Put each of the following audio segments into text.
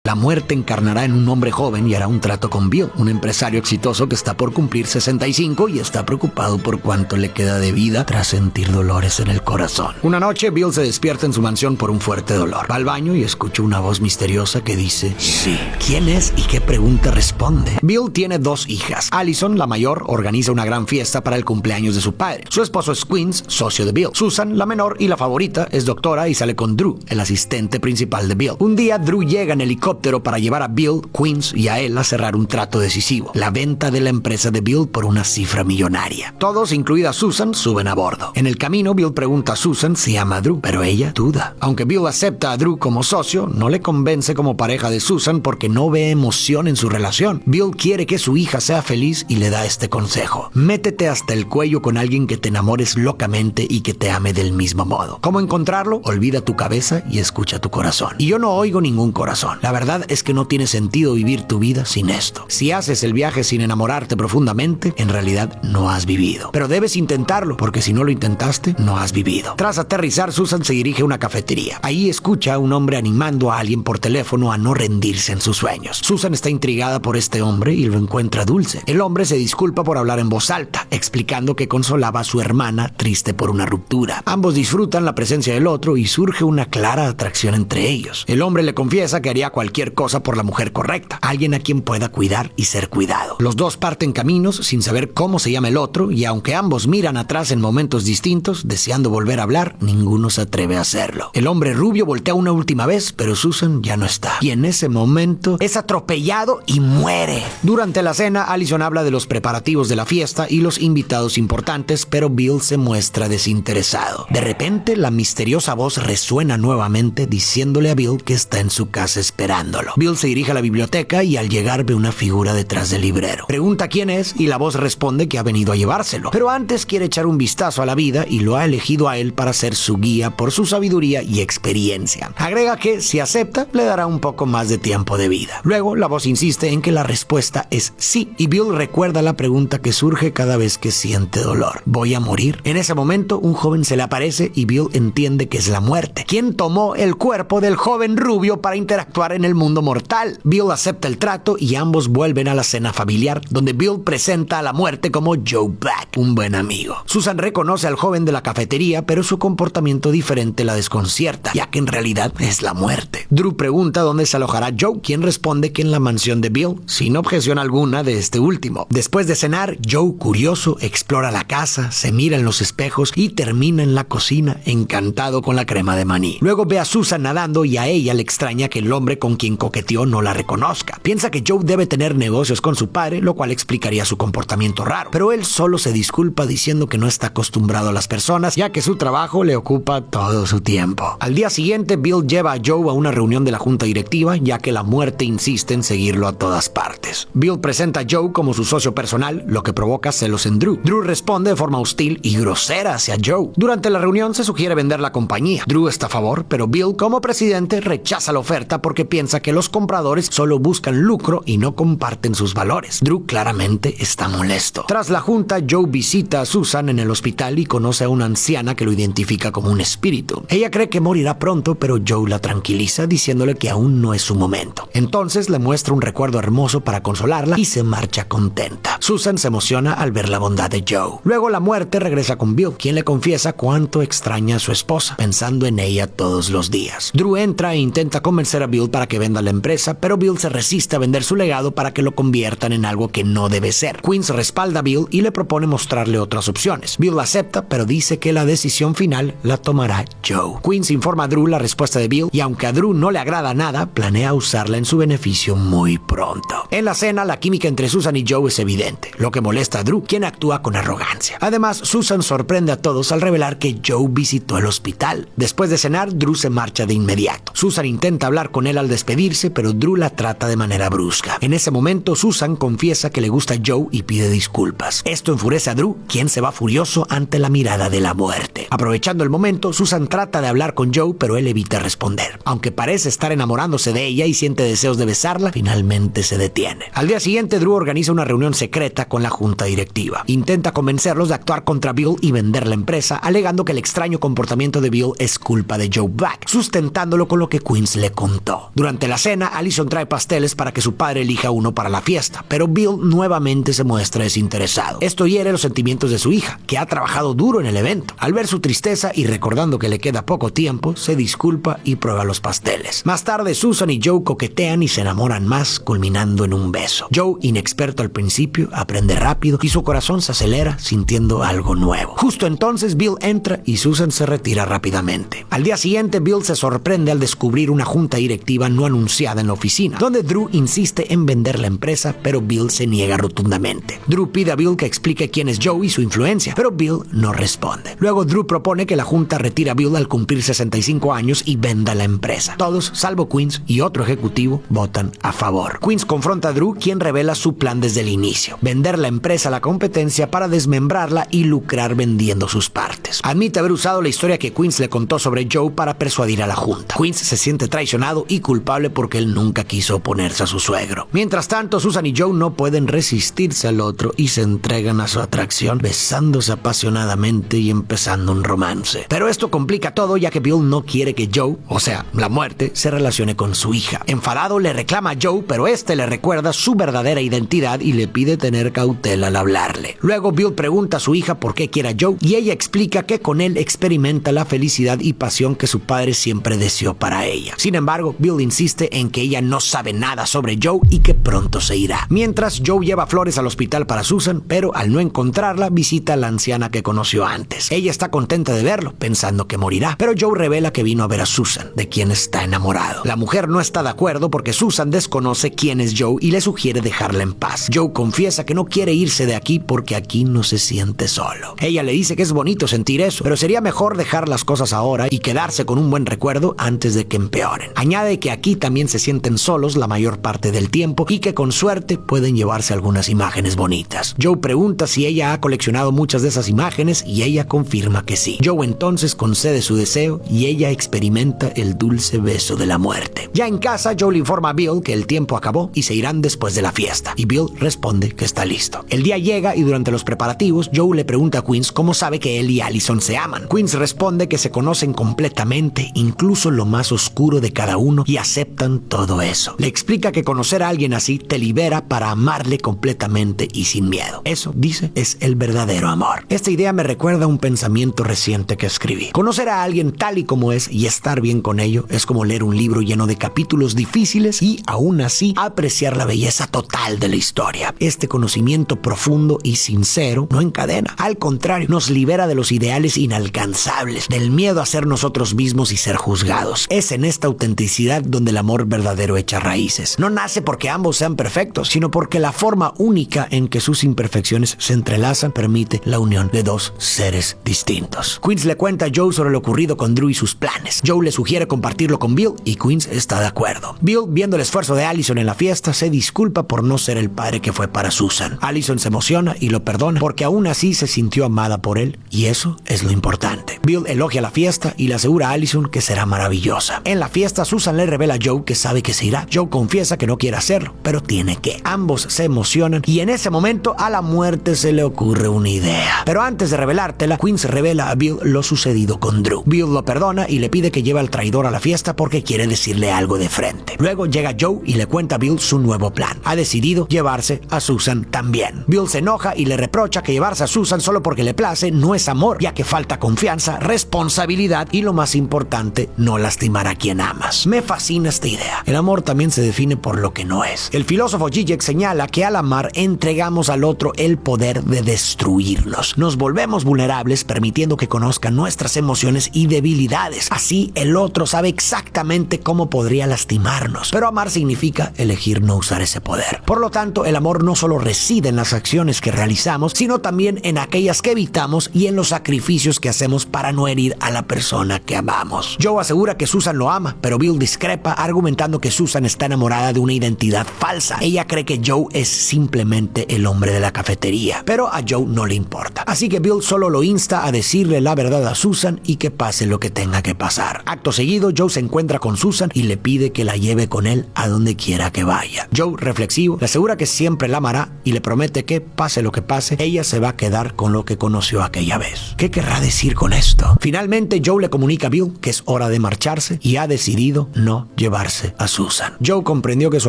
La muerte encarnará en un hombre joven y hará un trato con Bill, un empresario exitoso que está por cumplir 65 y está preocupado por cuánto le queda de vida tras sentir dolores en el corazón. Una noche, Bill se despierta en su mansión por un fuerte dolor. Va al baño y escucha una voz misteriosa que dice sí. ¿Quién es y qué pregunta responde? Bill tiene 2 hijas. Allison, la mayor, organiza una gran fiesta para el cumpleaños de su padre. Su esposo es Queens, socio de Bill. Susan, la menor y la favorita, es doctora y sale con Drew, el asistente principal de Bill. Un día, Drew llega en helicóptero para llevar a Bill, Queens y a él a cerrar un trato decisivo: la venta de la empresa de Bill por una cifra millonaria. Todos, incluida Susan, suben a bordo. En el camino, Bill pregunta a Susan si ama a Drew, pero ella duda. Aunque Bill acepta a Drew como socio, no le convence como pareja de Susan porque no ve emoción en su relación. Bill quiere que su hija sea feliz y le da este consejo: métete hasta el cuello con alguien que te enamores locamente y que te ame del mismo modo. ¿Cómo encontrarlo? Olvida tu cabeza y escucha tu corazón. Y yo no oigo ningún corazón. La verdad es que no tiene sentido vivir tu vida sin esto. Si haces el viaje sin enamorarte profundamente, en realidad no has vivido. Pero debes intentarlo, porque si no lo intentaste, no has vivido. Tras aterrizar, Susan se dirige a una cafetería. Ahí escucha a un hombre animando a alguien por teléfono a no rendirse en sus sueños. Susan está intrigada por este hombre y lo encuentra dulce. El hombre se disculpa por hablar en voz alta, explicando que consolaba a su hermana triste por una ruptura. Ambos disfrutan la presencia del otro y surge una clara atracción entre ellos. El hombre le confiesa que haría cualquier cosa por la mujer correcta, alguien a quien pueda cuidar y ser cuidado. Los dos parten caminos sin saber cómo se llama el otro, y aunque ambos miran atrás en momentos distintos, deseando volver a hablar, ninguno se atreve a hacerlo. El hombre rubio voltea una última vez, pero Susan ya no está. Y en ese momento es atropellado y muere. Durante la cena, Allison habla de los preparativos de la fiesta y los invitados importantes, pero Bill se muestra desinteresado. De repente, la misteriosa voz resuena nuevamente diciéndole a Bill que está en su casa esperándolo. Bill se dirige a la biblioteca y al llegar ve una figura detrás del librero. Pregunta quién es y la voz responde que ha venido a llevárselo. Pero antes quiere echar un vistazo a la vida y lo ha elegido a él para ser su guía por su sabiduría y experiencia. Agrega que, si acepta, le dará un poco más de tiempo de vida. Luego, la voz insiste en que la respuesta es sí, y Bill recuerda la pregunta que surge cada vez que siente dolor: ¿voy a morir? En ese momento, un joven se le aparece y Bill entiende que es la muerte, quien tomó el cuerpo del joven rubio para interactuar en el mundo mortal. Bill acepta el trato y ambos vuelven a la cena familiar, donde Bill presenta a la muerte como Joe Black, un buen amigo. Susan reconoce al joven de la cafetería, pero su comportamiento diferente la desconcierta, ya que en realidad es la muerte. Drew pregunta dónde se alojará Joe, quien responde que en la mansión de Bill, sin objeción alguna de este último. Después de cenar, Joe, curioso, explora la casa, se mira en los espejos y termina en la cocina, encantado con la crema de maní. Luego ve a Susan nadando y a ella le extraña que el hombre con quien coqueteó no la reconozca. Piensa que Joe debe tener negocios con su padre, lo cual explicaría su comportamiento raro, pero él solo se disculpa diciendo que no está acostumbrado a las personas, ya que su trabajo le ocupa todo su tiempo. Al día siguiente, Bill lleva a Joe a una reunión de la junta directiva, ya que la muerte insiste en seguirlo a todas partes. Bill presenta a Joe como su socio personal, lo que provoca celos en Drew. Drew responde de forma hostil y grosera hacia Joe. Durante la reunión se sugiere vender la compañía. Drew está a favor, pero Bill, como presidente, rechaza la oferta porque piensa que los compradores solo buscan lucro y no comparten sus valores. Drew claramente está molesto. Tras la junta, Joe visita a Susan en el hospital y conoce a una anciana que lo identifica como un espíritu. Ella cree que morirá pronto, pero Joe la tranquiliza diciéndole que aún no es su momento. Entonces le muestra un recuerdo hermoso para consolarla y se marcha contenta. Susan se emociona al ver la bondad de Joe. Luego la muerte regresa con Bill, quien le confiesa cuánto extraña a su esposa, pensando en ella todos los días. Drew entra e intenta convencer a Bill para que venda la empresa, pero Bill se resiste a vender su legado para que lo conviertan en algo que no debe ser. Queens respalda a Bill y le propone mostrarle otras opciones. Bill acepta, pero dice que la decisión final la tomará Joe. Queens informa a Drew la respuesta de Bill y, aunque a Drew no le agrada nada, planea usarla en su beneficio muy pronto. En la cena, la química entre Susan y Joe es evidente, lo que molesta a Drew, quien actúa con arrogancia. Además, Susan sorprende a todos al revelar que Joe visitó el hospital. Después de cenar, Drew se marcha de inmediato. Susan intenta hablar con él al despedirse, pero Drew la trata de manera brusca. En ese momento, Susan confiesa que le gusta a Joe y pide disculpas. Esto enfurece a Drew, quien se va furioso ante la mirada de la muerte. Aprovechando el momento, Susan trata de hablar con Joe, pero él evita responder. Aunque parece estar enamorándose de ella y siente deseos de besarla, finalmente se detiene. Al día siguiente, Drew organiza una reunión secreta con la junta directiva. Intenta convencerlos de actuar contra Bill y vender la empresa, alegando que el extraño comportamiento de Bill es culpa de Joe Black, sustentándolo con lo que Queens le contó. Durante Durante la cena, Allison trae pasteles para que su padre elija uno para la fiesta, pero Bill nuevamente se muestra desinteresado. Esto hiere los sentimientos de su hija, que ha trabajado duro en el evento. Al ver su tristeza y recordando que le queda poco tiempo, se disculpa y prueba los pasteles. Más tarde, Susan y Joe coquetean y se enamoran más, culminando en un beso. Joe, inexperto al principio, aprende rápido y su corazón se acelera sintiendo algo nuevo. Justo entonces, Bill entra y Susan se retira rápidamente. Al día siguiente, Bill se sorprende al descubrir una junta directiva no anunciada en la oficina, donde Drew insiste en vender la empresa, pero Bill se niega rotundamente. Drew pide a Bill que explique quién es Joe y su influencia, pero Bill no responde. Luego Drew propone que la junta retire a Bill al cumplir 65 años y venda la empresa. Todos, salvo Queens y otro ejecutivo, votan a favor. Queens confronta a Drew, quien revela su plan desde el inicio: vender la empresa a la competencia para desmembrarla y lucrar vendiendo sus partes. Admite haber usado la historia que Queens le contó sobre Joe para persuadir a la junta. Queens se siente traicionado y culpable porque él nunca quiso oponerse a su suegro. Mientras tanto, Susan y Joe no pueden resistirse al otro y se entregan a su atracción, besándose apasionadamente y empezando un romance. Pero esto complica todo, ya que Bill no quiere que Joe, o sea, la muerte, se relacione con su hija. Enfadado, le reclama a Joe, pero este le recuerda su verdadera identidad y le pide tener cautela al hablarle. Luego Bill pregunta a su hija por qué quiere a Joe y ella explica que con él experimenta la felicidad y pasión que su padre siempre deseó para ella. Sin embargo, Bill insiste en que ella no sabe nada sobre Joe y que pronto se irá. Mientras, Joe lleva flores al hospital para Susan, pero al no encontrarla, visita a la anciana que conoció antes. Ella está contenta de verlo, pensando que morirá, pero Joe revela que vino a ver a Susan, de quien está enamorado. La mujer no está de acuerdo porque Susan desconoce quién es Joe y le sugiere dejarla en paz. Joe confiesa que no quiere irse de aquí porque aquí no se siente solo. Ella le dice que es bonito sentir eso, pero sería mejor dejar las cosas ahora y quedarse con un buen recuerdo antes de que empeoren. Añade que aquí también se sienten solos la mayor parte del tiempo y que con suerte pueden llevarse algunas imágenes bonitas. Joe pregunta si ella ha coleccionado muchas de esas imágenes y ella confirma que sí. Joe entonces concede su deseo y ella experimenta el dulce beso de la muerte. Ya en casa, Joe le informa a Bill que el tiempo acabó y se irán después de la fiesta, y Bill responde que está listo. El día llega y durante los preparativos, Joe le pregunta a Queens cómo sabe que él y Allison se aman. Queens responde que se conocen completamente, incluso lo más oscuro de cada uno, y aceptan todo eso. Le explica que conocer a alguien así te libera para amarle completamente y sin miedo. Eso, dice, es el verdadero amor. Esta idea me recuerda a un pensamiento reciente que escribí. Conocer a alguien tal y como es y estar bien con ello es como leer un libro lleno de capítulos difíciles y, aún así, apreciar la belleza total de la historia. Este conocimiento profundo y sincero no encadena. Al contrario, nos libera de los ideales inalcanzables, del miedo a ser nosotros mismos y ser juzgados. Es en esta autenticidad donde el amor verdadero echa raíces. No nace porque ambos sean perfectos, sino porque la forma única en que sus imperfecciones se entrelazan permite la unión de dos seres distintos. Queens le cuenta a Joe sobre lo ocurrido con Drew y sus planes. Joe le sugiere compartirlo con Bill y Queens está de acuerdo. Bill, viendo el esfuerzo de Allison en la fiesta, se disculpa por no ser el padre que fue para Susan. Allison se emociona y lo perdona porque aún así se sintió amada por él, y eso es lo importante. Bill elogia la fiesta y le asegura a Allison que será maravillosa. En la fiesta, Susan le revela a Joe que sabe que se irá. Joe confiesa que no quiere hacerlo, pero tiene que. Ambos se emocionan y en ese momento a la muerte se le ocurre una idea. Pero antes de revelártela, Queens revela a Bill lo sucedido con Drew. Bill lo perdona y le pide que lleve al traidor a la fiesta porque quiere decirle algo de frente. Luego llega Joe y le cuenta a Bill su nuevo plan. Ha decidido llevarse a Susan también. Bill se enoja y le reprocha que llevarse a Susan solo porque le place no es amor, ya que falta confianza, responsabilidad y, lo más importante, no lastimar a quien amas. Me fascina esta idea. El amor también se define por lo que no es. El filósofo Zizek señala que al amar entregamos al otro el poder de destruirnos. Nos volvemos vulnerables permitiendo que conozca nuestras emociones y debilidades. Así el otro sabe exactamente cómo podría lastimarnos. Pero amar significa elegir no usar ese poder. Por lo tanto, el amor no solo reside en las acciones que realizamos, sino también en aquellas que evitamos y en los sacrificios que hacemos para no herir a la persona que amamos. Joe asegura que Susan lo ama, pero Bill discrepa argumentando que Susan está enamorada de una identidad falsa. Ella cree que Joe es simplemente el hombre de la cafetería, pero a Joe no le importa. Así que Bill solo lo insta a decirle la verdad a Susan y que pase lo que tenga que pasar. Acto seguido, Joe se encuentra con Susan y le pide que la lleve con él a donde quiera que vaya. Joe, reflexivo, le asegura que siempre la amará y le promete que, pase lo que pase, ella se va a quedar con lo que conoció aquella vez. ¿Qué querrá decir con esto? Finalmente, Joe le comunica a Bill que es hora de marcharse y ha decidido no llevarse llevarse a Susan. Joe comprendió que su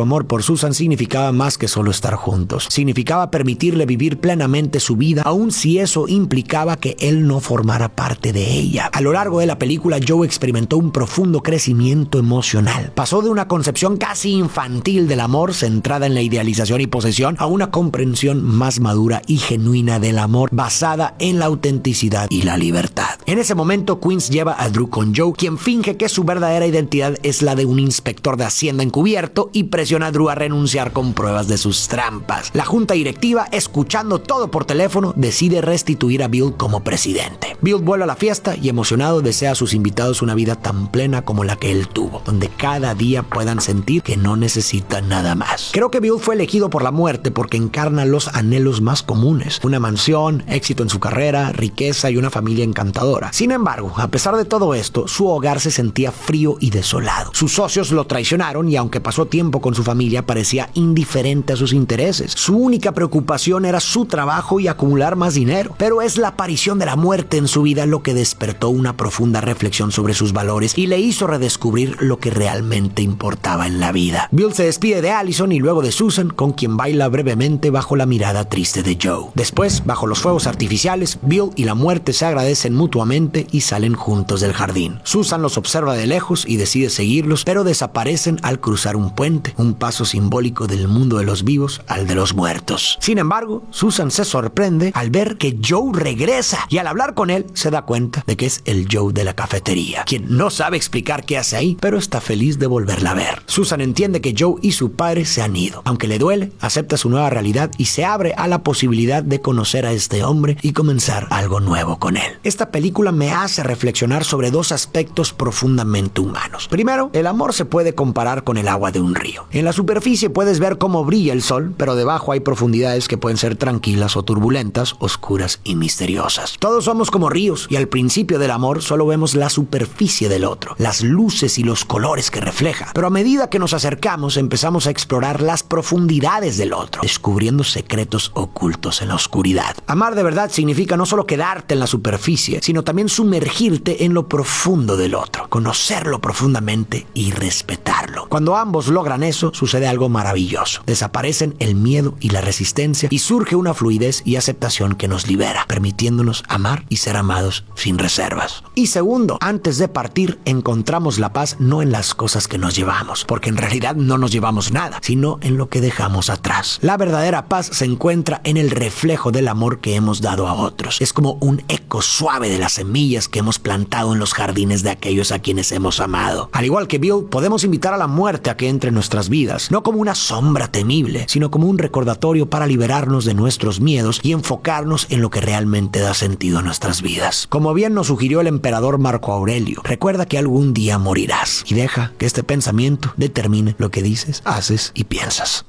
amor por Susan significaba más que solo estar juntos. Significaba permitirle vivir plenamente su vida, aun si eso implicaba que él no formara parte de ella. A lo largo de la película, Joe experimentó un profundo crecimiento emocional. Pasó de una concepción casi infantil del amor, centrada en la idealización y posesión, a una comprensión más madura y genuina del amor, basada en la autenticidad y la libertad. En ese momento, Queens lleva a Drew con Joe, quien finge que su verdadera identidad es la de un inspector de Hacienda encubierto y presiona a Drew a renunciar con pruebas de sus trampas. La junta directiva, escuchando todo por teléfono, decide restituir a Bill como presidente. Bill vuelve a la fiesta y emocionado desea a sus invitados una vida tan plena como la que él tuvo, donde cada día puedan sentir que no necesitan nada más. Creo que Bill fue elegido por la muerte porque encarna los anhelos más comunes: una mansión, éxito en su carrera, riqueza y una familia encantadora. Sin embargo, a pesar de todo esto, su hogar se sentía frío y desolado. Sus socios lo traicionaron y aunque pasó tiempo con su familia, parecía indiferente a sus intereses. Su única preocupación era su trabajo y acumular más dinero. Pero es la aparición de la muerte en su vida lo que despertó una profunda reflexión sobre sus valores y le hizo redescubrir lo que realmente importaba en la vida. Bill se despide de Allison y luego de Susan, con quien baila brevemente bajo la mirada triste de Joe. Después, bajo los fuegos artificiales, Bill y la muerte se agradecen mutuamente y salen juntos del jardín. Susan los observa de lejos y decide seguirlos, pero desaparecen al cruzar un puente, un paso simbólico del mundo de los vivos al de los muertos. Sin embargo, Susan se sorprende al ver que Joe regresa y al hablar con él se da cuenta de que es el Joe de la cafetería, quien no sabe explicar qué hace ahí, pero está feliz de volverla a ver. Susan entiende que Joe y su padre se han ido. Aunque le duele, acepta su nueva realidad y se abre a la posibilidad de conocer a este hombre y comenzar algo nuevo con él. Esta película me hace reflexionar sobre dos aspectos profundamente humanos. Primero, el amor se puede comparar con el agua de un río. En la superficie puedes ver cómo brilla el sol, pero debajo hay profundidades que pueden ser tranquilas o turbulentas, oscuras y misteriosas. Todos somos como ríos y al principio del amor solo vemos la superficie del otro, las luces y los colores que refleja. Pero a medida que nos acercamos empezamos a explorar las profundidades del otro, descubriendo secretos ocultos en la oscuridad. Amar de verdad significa no solo quedarte en la superficie, sino también sumergirte en lo profundo del otro, conocerlo profundamente y respetarlo. Cuando ambos logran eso, sucede algo maravilloso. Desaparecen el miedo y la resistencia y surge una fluidez y aceptación que nos libera, permitiéndonos amar y ser amados sin reservas. Y segundo, antes de partir encontramos la paz no en las cosas que nos llevamos, porque en realidad no nos llevamos nada, sino en lo que dejamos atrás. La verdadera paz se encuentra en el reflejo del amor que hemos dado a otros. Es como un eco suave de las semillas que hemos plantado en los jardines de aquellos a quienes hemos amado. Al igual que Bill, podemos invitar a la muerte a que entre en nuestras vidas, no como una sombra temible, sino como un recordatorio para liberarnos de nuestros miedos y enfocarnos en lo que realmente da sentido a nuestras vidas. Como bien nos sugirió el emperador Marco Aurelio, recuerda que algún día morirás y deja que este pensamiento determine lo que dices, haces y piensas.